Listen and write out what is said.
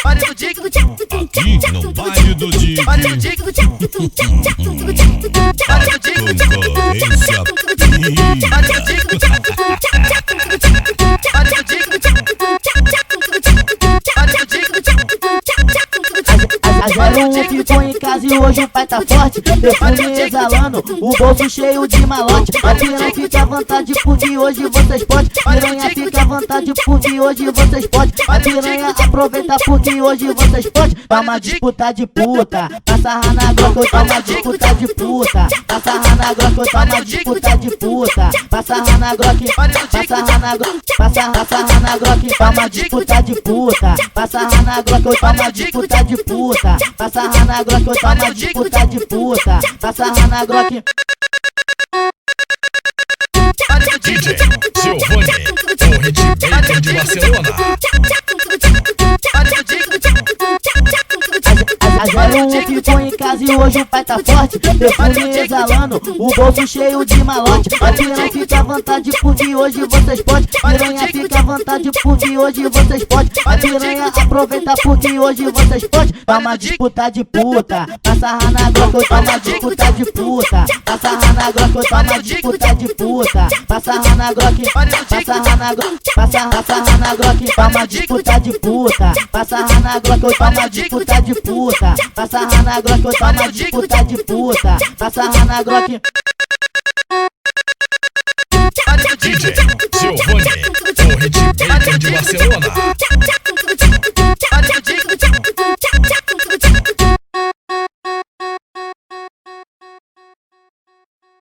baile do Dick. Aqui no baile do Dick. Baile do Dick. Baile do Dick. Concorrência Baile do Dick. Baile do Dick. Baile do Dick. A 01 ficou em casa e hoje o pai tá forte. Perfume exalando, o bolso cheio de malote. A piranha fica à vontade porque hoje vocês podem. Piranha fica à vontade porque hoje vocês podem. A piranha aproveita porque hoje vocês podem. Toma disputa de puta, passa na groca, toma disputa de puta. Passa na groca, toma disputa de puta. Passa na groca, passa na groca, passa na groca, toma disputa de puta. Passa na groca, toma disputa de puta. Passa na groca, toma disputa de puta. Passa na groca. DJ Giovanni, o hitmaker de Barcelona. A 01 ficou em casa e hoje o pai tá forte. Perfume exalando, o bolso cheio de malote. A piranha fica à vontade porque hoje vocês podem. Piranha fica à vontade porque hoje vocês podem. A piranha aproveita porque hoje vocês podem. Toma disputa de puta, passa na groca, toma disputa de puta. Passa na groca, toma disputa de puta. Passa na groca, passa na groca, passa na groca, toma disputa de puta. Passa na groca, toma disputa de puta. Passa na groca, toma disputa de puta. Passa na groca. DJ Giovanni, o hitmaker de Barcelona.